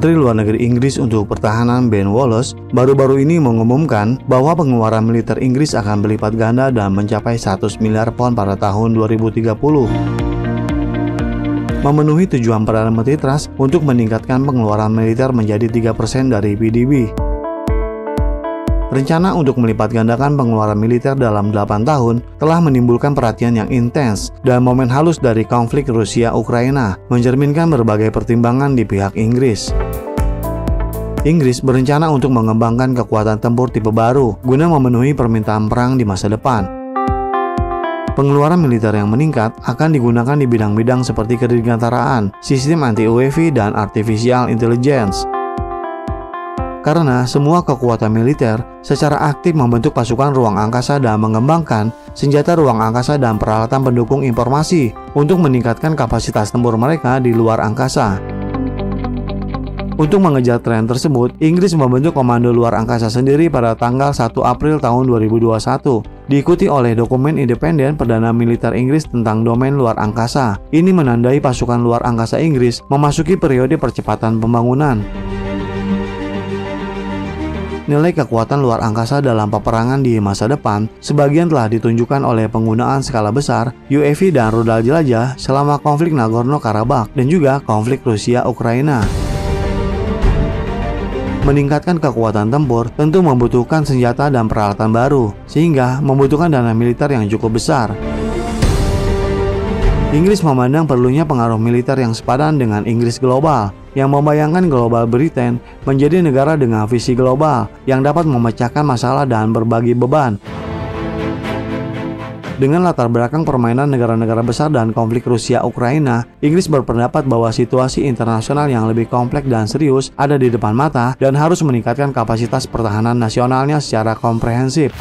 Menteri Luar Negeri Inggris untuk Pertahanan Ben Wallace baru-baru ini mengumumkan bahwa pengeluaran militer Inggris akan berlipat ganda dan mencapai 100 miliar pound pada tahun 2030. Memenuhi tujuan Perdana Menteri Truss untuk meningkatkan pengeluaran militer menjadi 3% dari PDB. Rencana untuk melipat gandakan pengeluaran militer dalam 8 tahun telah menimbulkan perhatian yang intens dan momen halus dari konflik Rusia-Ukraina, mencerminkan berbagai pertimbangan di pihak Inggris. Inggris berencana untuk mengembangkan kekuatan tempur tipe baru guna memenuhi permintaan perang di masa depan. Pengeluaran militer yang meningkat akan digunakan di bidang-bidang seperti kedirgantaraan, sistem anti-UAV, dan artificial intelligence. Karena semua kekuatan militer secara aktif membentuk pasukan ruang angkasa dan mengembangkan senjata ruang angkasa dan peralatan pendukung informasi untuk meningkatkan kapasitas tempur mereka di luar angkasa. Untuk mengejar tren tersebut, Inggris membentuk Komando Luar Angkasa sendiri pada tanggal 1 April tahun 2021, diikuti oleh dokumen independen Perdana Militer Inggris tentang domain luar angkasa. Ini menandai pasukan luar angkasa Inggris memasuki periode percepatan pembangunan. Nilai kekuatan luar angkasa dalam peperangan di masa depan sebagian telah ditunjukkan oleh penggunaan skala besar, UAV dan rudal jelajah selama konflik Nagorno-Karabakh dan juga konflik Rusia-Ukraina. Meningkatkan kekuatan tempur tentu membutuhkan senjata dan peralatan baru, sehingga membutuhkan dana militer yang cukup besar. Inggris memandang perlunya pengaruh militer yang sepadan dengan Inggris global, yang membayangkan Global Britain menjadi negara dengan visi global yang dapat memecahkan masalah dan berbagi beban. Dengan latar belakang permainan negara-negara besar dan konflik Rusia-Ukraina, Inggris berpendapat bahwa situasi internasional yang lebih kompleks dan serius ada di depan mata dan harus meningkatkan kapasitas pertahanan nasionalnya secara komprehensif.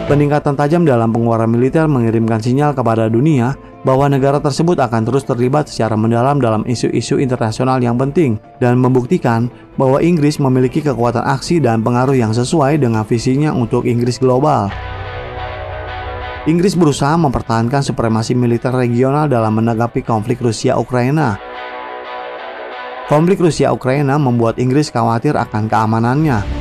Peningkatan tajam dalam pengeluaran militer mengirimkan sinyal kepada dunia bahwa negara tersebut akan terus terlibat secara mendalam dalam isu-isu internasional yang penting dan membuktikan bahwa Inggris memiliki kekuatan aksi dan pengaruh yang sesuai dengan visinya untuk Inggris global. Inggris berusaha mempertahankan supremasi militer regional dalam menanggapi konflik Rusia-Ukraina. Konflik Rusia-Ukraina membuat Inggris khawatir akan keamanannya.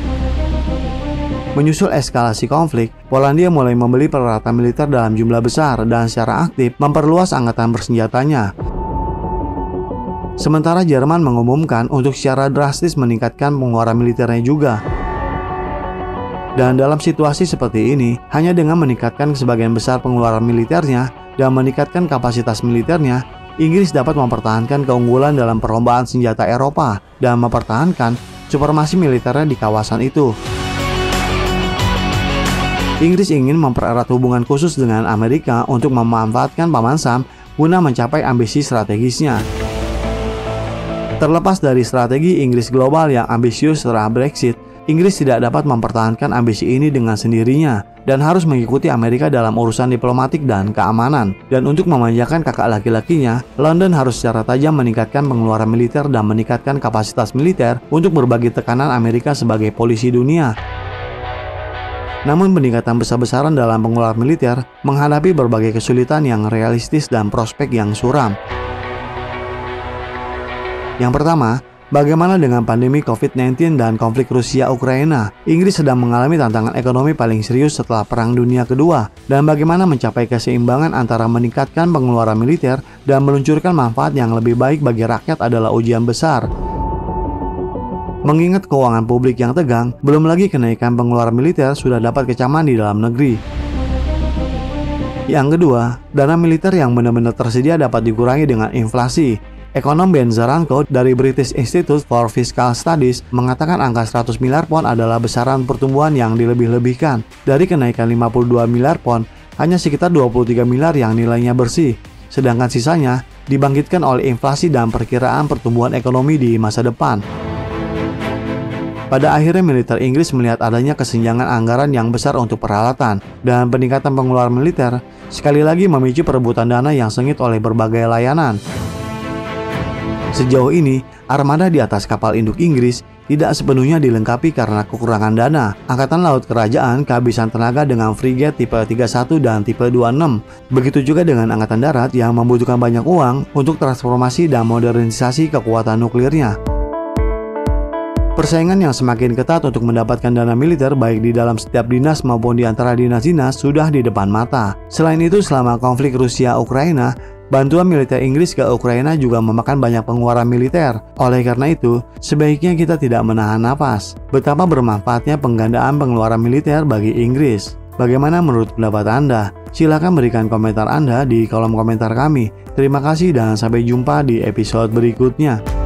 Menyusul eskalasi konflik, Polandia mulai membeli peralatan militer dalam jumlah besar dan secara aktif memperluas angkatan bersenjatanya. Sementara Jerman mengumumkan untuk secara drastis meningkatkan pengeluaran militernya juga. Dan dalam situasi seperti ini, hanya dengan meningkatkan sebagian besar pengeluaran militernya dan meningkatkan kapasitas militernya, Inggris dapat mempertahankan keunggulan dalam perlombaan senjata Eropa dan mempertahankan supremasi militernya di kawasan itu. Inggris ingin mempererat hubungan khusus dengan Amerika untuk memanfaatkan Paman Sam guna mencapai ambisi strategisnya. Terlepas dari strategi Inggris global yang ambisius setelah Brexit, Inggris tidak dapat mempertahankan ambisi ini dengan sendirinya dan harus mengikuti Amerika dalam urusan diplomatik dan keamanan. Dan untuk memanjakan kakak laki-lakinya, London harus secara tajam meningkatkan pengeluaran militer dan meningkatkan kapasitas militer untuk berbagi tekanan Amerika sebagai polisi dunia. Namun peningkatan besar-besaran dalam pengeluaran militer menghadapi berbagai kesulitan yang realistis dan prospek yang suram. Yang pertama, bagaimana dengan pandemi COVID-19 dan konflik Rusia-Ukraina? Inggris sedang mengalami tantangan ekonomi paling serius setelah Perang Dunia Kedua, dan bagaimana mencapai keseimbangan antara meningkatkan pengeluaran militer dan meluncurkan manfaat yang lebih baik bagi rakyat adalah ujian besar. Mengingat keuangan publik yang tegang, belum lagi kenaikan pengeluaran militer sudah dapat kecaman di dalam negeri. Yang kedua, dana militer yang benar-benar tersedia dapat dikurangi dengan inflasi. Ekonom Ben Zaranko dari British Institute for Fiscal Studies mengatakan angka 100 miliar pound adalah besaran pertumbuhan yang dilebih-lebihkan. Dari kenaikan 52 miliar pound, hanya sekitar 23 miliar yang nilainya bersih, sedangkan sisanya dibangkitkan oleh inflasi dan perkiraan pertumbuhan ekonomi di masa depan. Pada akhirnya militer Inggris melihat adanya kesenjangan anggaran yang besar untuk peralatan dan peningkatan pengeluaran militer sekali lagi memicu perebutan dana yang sengit oleh berbagai layanan. Sejauh ini, armada di atas kapal induk Inggris tidak sepenuhnya dilengkapi karena kekurangan dana. Angkatan Laut Kerajaan kehabisan tenaga dengan frigate tipe 31 dan tipe 26. Begitu juga dengan Angkatan Darat yang membutuhkan banyak uang untuk transformasi dan modernisasi kekuatan nuklirnya. Persaingan yang semakin ketat untuk mendapatkan dana militer baik di dalam setiap dinas maupun di antara dinas-dinas sudah di depan mata. Selain itu, selama konflik Rusia-Ukraina, bantuan militer Inggris ke Ukraina juga memakan banyak pengeluaran militer. Oleh karena itu, sebaiknya kita tidak menahan napas. Betapa bermanfaatnya penggandaan pengeluaran militer bagi Inggris. Bagaimana menurut pendapat Anda? Silakan berikan komentar Anda di kolom komentar kami. Terima kasih dan sampai jumpa di episode berikutnya.